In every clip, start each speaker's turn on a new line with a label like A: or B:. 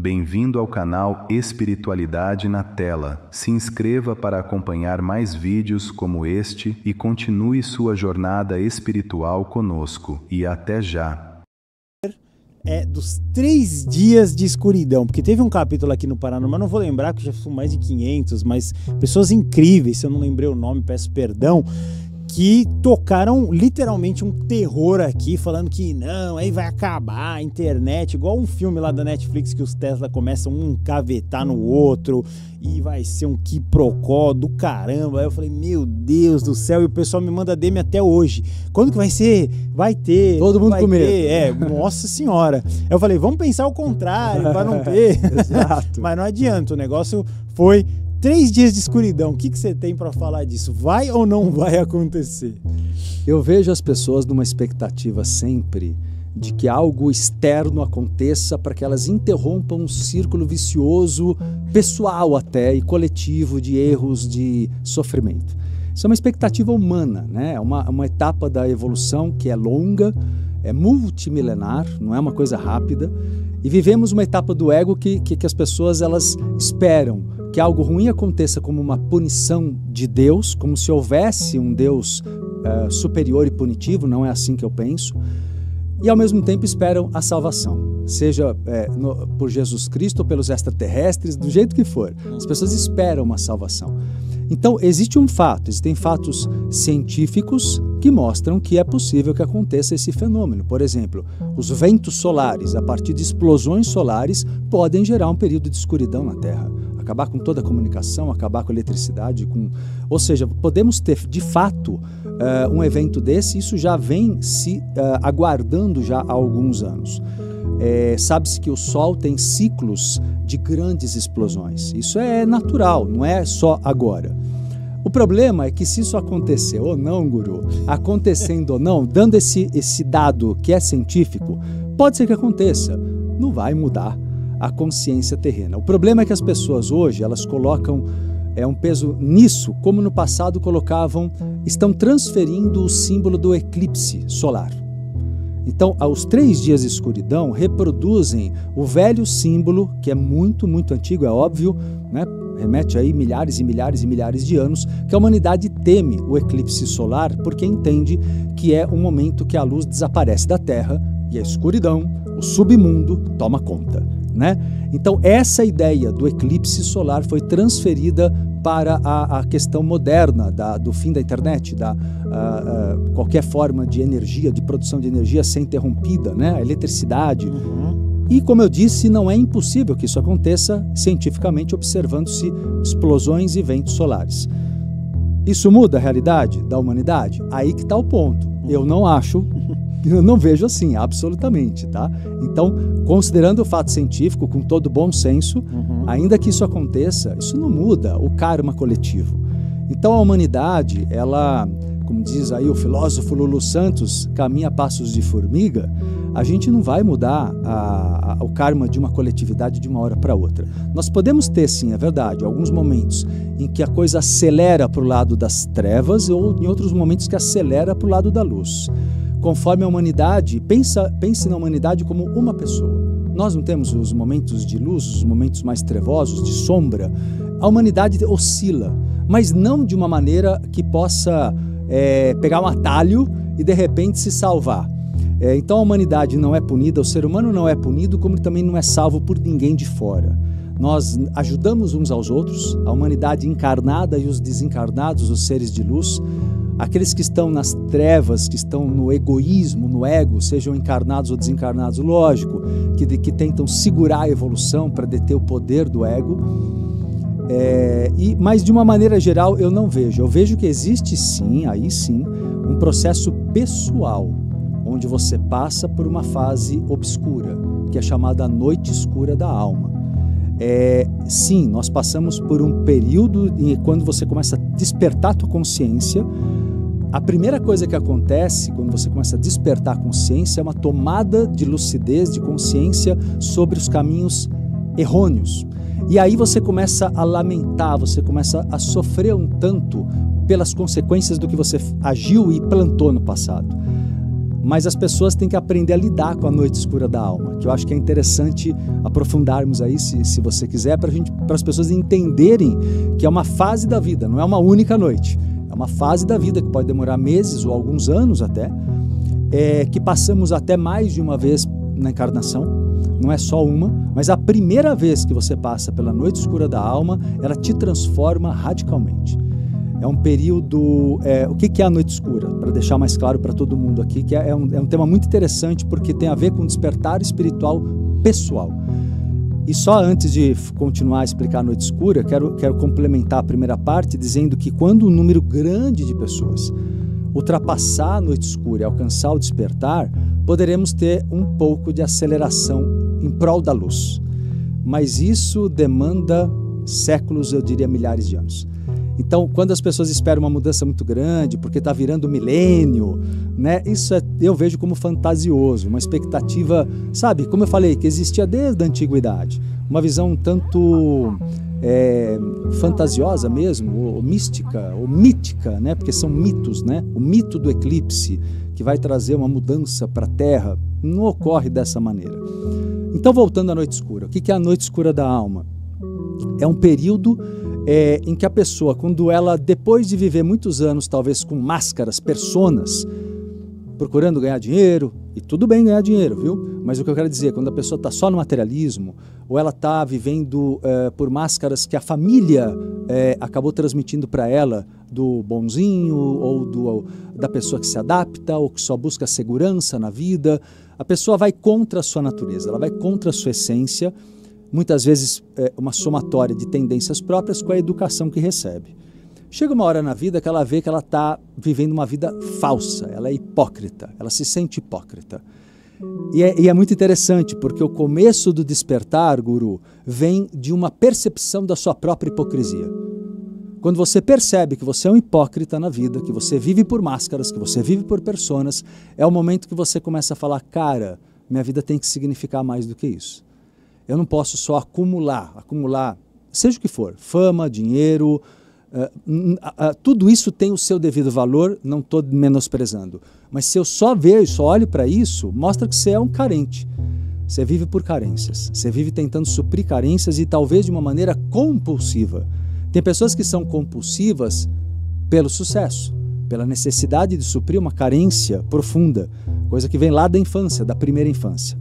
A: Bem-vindo ao canal Espiritualidade na Tela. Se inscreva para acompanhar mais vídeos como este e continue sua jornada espiritual conosco. E até já!
B: Dos 3 dias de escuridão, porque teve um capítulo aqui no Paranormal, não vou lembrar, porque já são mais de 500, mas pessoas incríveis, se eu não lembrei o nome, peço perdão, que tocaram literalmente um terror aqui, falando que não, aí vai acabar a internet, igual um filme lá da Netflix que os Tesla começam um encavetar no outro e vai ser um quiprocó do caramba. Aí eu falei, meu Deus do céu, e o pessoal me manda DM até hoje. Quando que vai ser? Vai ter.
C: Todo mundo com medo.
B: Nossa senhora. Eu falei, vamos pensar o contrário, para não ter.
C: Exato.
B: Mas não adianta, o negócio foi 3 dias de escuridão. O que você tem para falar disso? Vai ou não vai acontecer?
C: Eu vejo as pessoas numa expectativa sempre de que algo externo aconteça para que elas interrompam um círculo vicioso, pessoal até, e coletivo de erros, de sofrimento. Isso é uma expectativa humana, né? É uma etapa da evolução que é longa, é multimilenar, não é uma coisa rápida. E vivemos uma etapa do ego que as pessoas elas esperam que algo ruim aconteça como uma punição de Deus, como se houvesse um Deus superior e punitivo, não é assim que eu penso, e ao mesmo tempo esperam a salvação, seja por Jesus Cristo ou pelos extraterrestres, do jeito que for. As pessoas esperam uma salvação. Então existe um fato, existem fatos científicos que mostram que é possível que aconteça esse fenômeno. Por exemplo, os ventos solares, a partir de explosões solares, podem gerar um período de escuridão na Terra. Acabar com toda a comunicação, acabar com a eletricidade, ou seja, podemos ter de fato um evento desse. Isso já vem se aguardando já há alguns anos. Sabe-se que o Sol tem ciclos de grandes explosões. Isso é natural, não é só agora. O problema é que se isso acontecer ou não, Guru, acontecendo ou não, dando esse dado que é científico, pode ser que aconteça, não vai mudar a consciência terrena. O problema é que as pessoas hoje, elas colocam um peso nisso, como no passado colocavam, estão transferindo o símbolo do eclipse solar. Então, aos 3 dias de escuridão, reproduzem o velho símbolo, que é muito, muito antigo, é óbvio, né? Remete aí milhares e milhares e milhares de anos, que a humanidade teme o eclipse solar porque entende que é um momento que a luz desaparece da Terra e a escuridão, o submundo, toma conta, né? Então essa ideia do eclipse solar foi transferida para a questão moderna do fim da internet, qualquer forma de energia, de produção de energia ser interrompida, né? A eletricidade. E, como eu disse, não é impossível que isso aconteça cientificamente, observando-se explosões e ventos solares. Isso muda a realidade da humanidade? Aí que está o ponto. Eu não acho, eu não vejo assim, absolutamente, tá? Então, considerando o fato científico, com todo bom senso, ainda que isso aconteça, isso não muda o karma coletivo. Então, a humanidade, ela, como diz aí o filósofo Lulu Santos, caminha a passos de formiga. A gente não vai mudar o karma de uma coletividade de uma hora para outra. Nós podemos ter, sim, é verdade, alguns momentos em que a coisa acelera para o lado das trevas ou em outros momentos que acelera para o lado da luz. Conforme a humanidade, pense na humanidade como uma pessoa. Nós não temos os momentos de luz, os momentos mais trevosos, de sombra. A humanidade oscila, mas não de uma maneira que possa pegar um atalho e de repente se salvar. Então a humanidade não é punida, o ser humano não é punido, como também não é salvo por ninguém de fora. Nós ajudamos uns aos outros, a humanidade encarnada e os desencarnados, os seres de luz, aqueles que estão nas trevas, que estão no egoísmo, no ego, sejam encarnados ou desencarnados, lógico, que tentam segurar a evolução para deter o poder do ego. Mas de uma maneira geral eu não vejo. Eu vejo que existe sim, aí sim, um processo pessoal, onde você passa por uma fase obscura, que é chamada noite escura da alma. Sim, nós passamos por um período em que quando você começa a despertar a tua consciência, a primeira coisa que acontece quando você começa a despertar a consciência é uma tomada de lucidez, de consciência sobre os caminhos errôneos. E aí você começa a lamentar, você começa a sofrer um tanto pelas consequências do que você agiu e plantou no passado. mas as pessoas têm que aprender a lidar com a noite escura da alma, que eu acho que é interessante aprofundarmos aí, se você quiser, para as pessoas entenderem que é uma fase da vida, não é uma única noite. É uma fase da vida que pode demorar meses ou alguns anos até, que passamos até mais de uma vez na encarnação, não é só uma, mas a primeira vez que você passa pela noite escura da alma, ela te transforma radicalmente. É um período... o que é a noite escura? Para deixar mais claro para todo mundo aqui, que é um tema muito interessante, porque tem a ver com despertar espiritual pessoal. E só antes de continuar a explicar a noite escura, quero complementar a primeira parte dizendo que quando um número grande de pessoas ultrapassar a noite escura e alcançar o despertar, poderemos ter um pouco de aceleração em prol da luz. Mas isso demanda séculos, eu diria milhares de anos. Então, quando as pessoas esperam uma mudança muito grande, porque está virando milênio, né? Isso eu vejo como fantasioso, uma expectativa, sabe, como eu falei, que existia desde a antiguidade. Uma visão tanto fantasiosa mesmo, ou mística, ou mítica, né? Porque são mitos, né? O mito do eclipse, que vai trazer uma mudança para a Terra, não ocorre dessa maneira. Então, voltando à noite escura, o que é a noite escura da alma? É um período em que a pessoa, quando ela, depois de viver muitos anos, talvez com máscaras, personas, procurando ganhar dinheiro, e tudo bem ganhar dinheiro, viu? Mas o que eu quero dizer, quando a pessoa está só no materialismo, ou ela está vivendo por máscaras que a família acabou transmitindo para ela, do bonzinho, ou da pessoa que se adapta, ou que só busca segurança na vida, a pessoa vai contra a sua natureza, ela vai contra a sua essência, muitas vezes uma somatória de tendências próprias com a educação que recebe. Chega uma hora na vida que ela vê que ela está vivendo uma vida falsa, ela é hipócrita, ela se sente hipócrita. E é muito interessante, porque o começo do despertar, Guru, vem de uma percepção da sua própria hipocrisia. Quando você percebe que você é um hipócrita na vida, que você vive por máscaras, que você vive por personas, é o momento que você começa a falar, cara, minha vida tem que significar mais do que isso. Eu não posso só acumular, seja o que for, fama, dinheiro, tudo isso tem o seu devido valor, não estou menosprezando. Mas se eu só vejo, só olho para isso, mostra que você é um carente. Você vive por carências, você vive tentando suprir carências e talvez de uma maneira compulsiva. Tem pessoas que são compulsivas pelo sucesso, pela necessidade de suprir uma carência profunda, coisa que vem lá da infância, da primeira infância.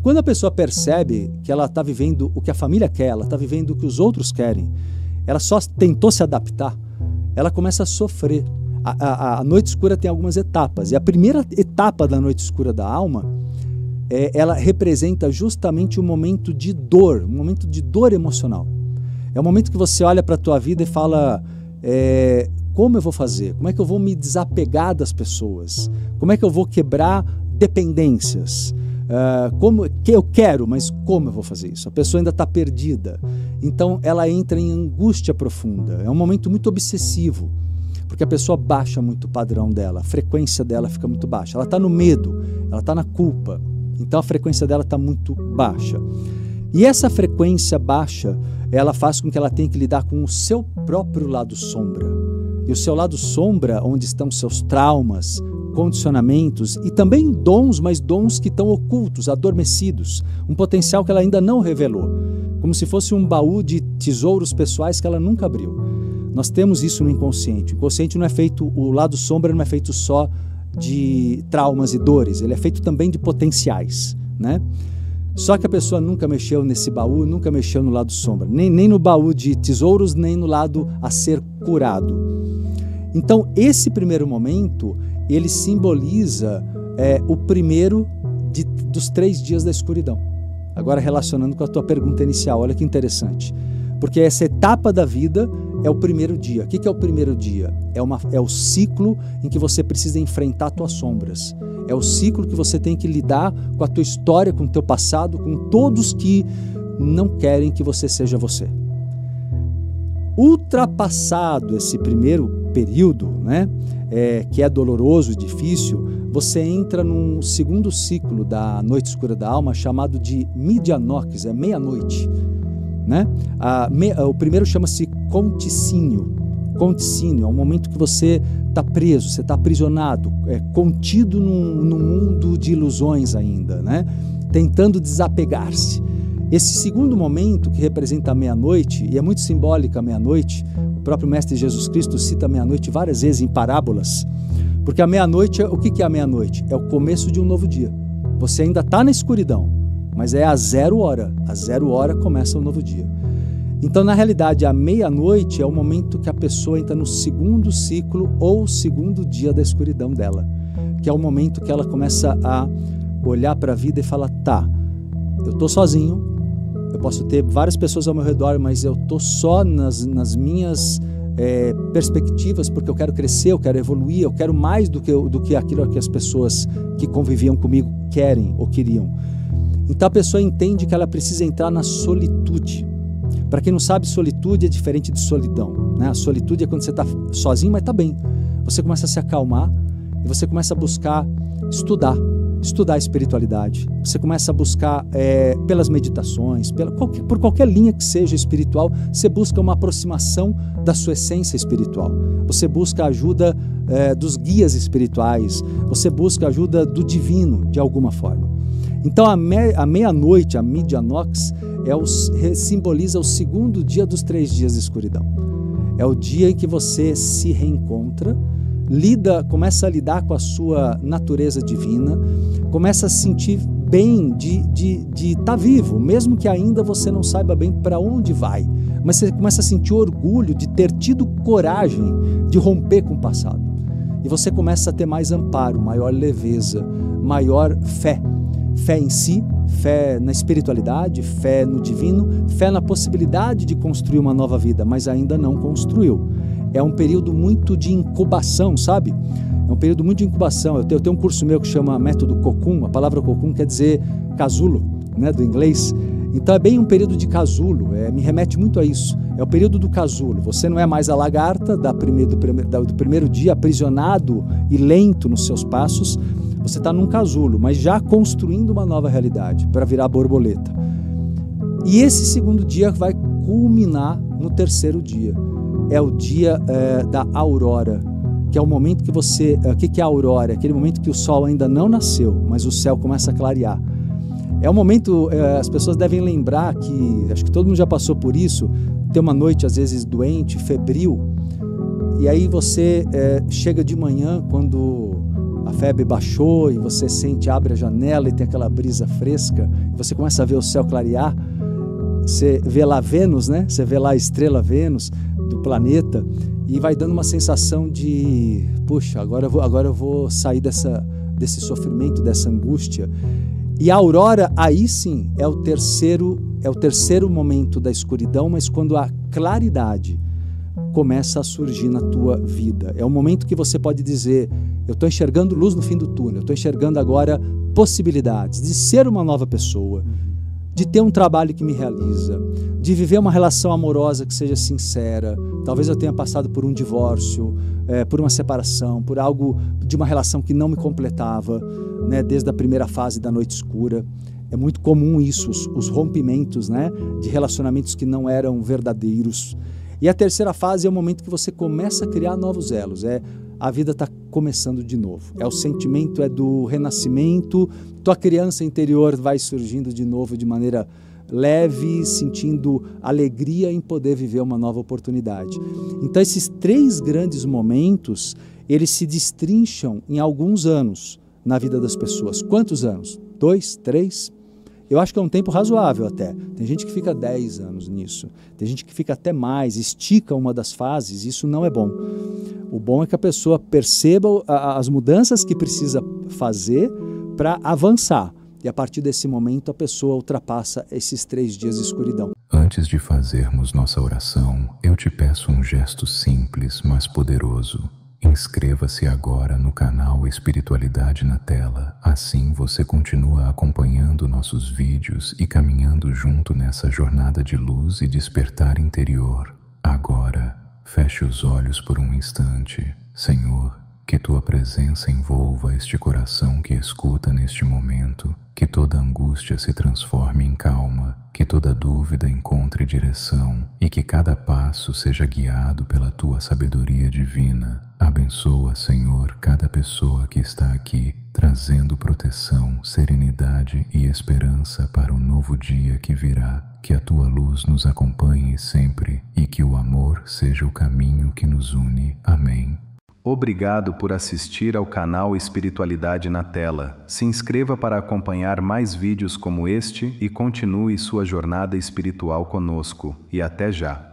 C: Quando a pessoa percebe que ela está vivendo o que a família quer, ela está vivendo o que os outros querem, ela só tentou se adaptar, ela começa a sofrer. A noite escura tem algumas etapas, e a primeira etapa da noite escura da alma, ela representa justamente um momento de dor emocional. É o momento que você olha para a tua vida e fala, como eu vou fazer? Como é que eu vou me desapegar das pessoas? Como é que eu vou quebrar dependências? Como que eu quero, mas como eu vou fazer isso? A pessoa ainda está perdida, então ela entra em angústia profunda. É um momento muito obsessivo, porque a pessoa baixa muito o padrão dela, a frequência dela fica muito baixa. Ela está no medo, ela está na culpa, então a frequência dela está muito baixa. E essa frequência baixa, ela faz com que ela tenha que lidar com o seu próprio lado sombra. E o seu lado sombra, onde estão seus traumas, condicionamentos e também dons, mas dons que estão ocultos, adormecidos, um potencial que ela ainda não revelou, como se fosse um baú de tesouros pessoais que ela nunca abriu. Nós temos isso no inconsciente. O inconsciente não é feito, o lado sombra não é feito só de traumas e dores, ele é feito também de potenciais, né? Só que a pessoa nunca mexeu nesse baú, nunca mexeu no lado sombra, nem no baú de tesouros, nem no lado a ser curado. Então, esse primeiro momento, ele simboliza o primeiro dos 3 dias da escuridão. Agora, relacionando com a tua pergunta inicial, olha que interessante. Porque essa etapa da vida é o primeiro dia. O que é o primeiro dia? É o ciclo em que você precisa enfrentar tuas sombras. É o ciclo que você tem que lidar com a tua história, com o teu passado, com todos que não querem que você seja você. Ultrapassado esse primeiro período, né, que é doloroso e difícil, você entra num segundo ciclo da noite escura da alma, chamado de Midianox, meia-noite, né? O primeiro chama-se conticínio. Conticínio é um momento que você está preso, você está aprisionado, contido num mundo de ilusões ainda, né? Tentando desapegar-se. Esse segundo momento, que representa a meia-noite, e é muito simbólica a meia-noite, o próprio Mestre Jesus Cristo cita a meia-noite várias vezes em parábolas, porque a meia-noite, o que é a meia-noite? É o começo de um novo dia. Você ainda está na escuridão, mas é a 0 hora. A 0 hora começa um novo dia. Então, na realidade, a meia-noite é o momento que a pessoa entra no segundo ciclo ou segundo dia da escuridão dela, que é o momento que ela começa a olhar para a vida e falar, tá, eu estou sozinho, eu posso ter várias pessoas ao meu redor, mas eu estou só nas minhas perspectivas, porque eu quero crescer, eu quero evoluir, eu quero mais do que aquilo que as pessoas que conviviam comigo querem ou queriam. Então a pessoa entende que ela precisa entrar na solitude. Para quem não sabe, solitude é diferente de solidão, né? A solitude é quando você está sozinho, mas está bem. Você começa a se acalmar e você começa a buscar estudar a espiritualidade. Você começa a buscar pelas meditações, por qualquer linha que seja espiritual, você busca uma aproximação da sua essência espiritual. Você busca a ajuda dos guias espirituais, você busca a ajuda do divino, de alguma forma. Então a meia-noite, a Midianox, simboliza o segundo dia dos 3 dias de escuridão. É o dia em que você se reencontra, começa a lidar com a sua natureza divina, começa a se sentir bem de estar vivo, mesmo que ainda você não saiba bem para onde vai, mas você começa a sentir orgulho de ter tido coragem de romper com o passado. E você começa a ter mais amparo, maior leveza, maior fé. Fé em si, fé na espiritualidade, fé no divino, fé na possibilidade de construir uma nova vida, mas ainda não construiu. É um período muito de incubação, sabe? É um período muito de incubação. Eu tenho um curso meu que chama Método Cocum. A palavra cocum quer dizer casulo, né, do inglês. Então é bem um período de casulo, me remete muito a isso. É o período do casulo. Você não é mais a lagarta do primeiro dia, aprisionado e lento nos seus passos. Você está num casulo, mas já construindo uma nova realidade para virar borboleta. E esse segundo dia vai culminar no 3º dia. É o dia da aurora, que é o momento que você... O que é a aurora? É aquele momento que o sol ainda não nasceu, mas o céu começa a clarear. É um momento, as pessoas devem lembrar que, acho que todo mundo já passou por isso, ter uma noite às vezes doente, febril, e aí você chega de manhã quando a febre baixou e você abre a janela e tem aquela brisa fresca, e você começa a ver o céu clarear, você vê lá Vênus, né? Você vê lá a estrela Vênus do planeta e vai dando uma sensação de, puxa, agora eu vou sair desse sofrimento, dessa angústia. E a aurora, aí sim, é o terceiro momento da escuridão, mas quando a claridade começa a surgir na tua vida. É o momento que você pode dizer, eu estou enxergando luz no fim do túnel, eu estou enxergando agora possibilidades de ser uma nova pessoa, de ter um trabalho que me realiza, de viver uma relação amorosa que seja sincera. Talvez eu tenha passado por um divórcio, por uma separação, por algo de uma relação que não me completava, né, desde a primeira fase da noite escura. É muito comum isso, os rompimentos, né, de relacionamentos que não eram verdadeiros. E a 3ª fase é o momento que você começa a criar novos elos, a vida está começando de novo. É o sentimento, do renascimento, tua criança interior vai surgindo de novo de maneira leve, sentindo alegria em poder viver uma nova oportunidade. Então esses 3 grandes momentos, eles se destrincham em alguns anos na vida das pessoas. Quantos anos? 2, 3? Eu acho que é um tempo razoável até. Tem gente que fica 10 anos nisso. Tem gente que fica até mais, estica uma das fases. Isso não é bom. O bom é que a pessoa perceba as mudanças que precisa fazer para avançar. E a partir desse momento a pessoa ultrapassa esses 3 dias de escuridão.
A: Antes de fazermos nossa oração, eu te peço um gesto simples, mas poderoso. Inscreva-se agora no canal Espiritualidade na Tela. Assim você continua acompanhando nossos vídeos e caminhando junto nessa jornada de luz e despertar interior. Agora, feche os olhos por um instante. Senhor, Que tua presença envolva este coração que escuta neste momento, que toda angústia se transforme em calma, que toda dúvida encontre direção e que cada passo seja guiado pela tua sabedoria divina. Abençoa, Senhor, cada pessoa que está aqui, trazendo proteção, serenidade e esperança para o novo dia que virá. Que a tua luz nos acompanhe sempre e que o amor seja o caminho que nos une. Amém. Obrigado por assistir ao canal Espiritualidade na Tela. Se inscreva para acompanhar mais vídeos como este e continue sua jornada espiritual conosco. E até já!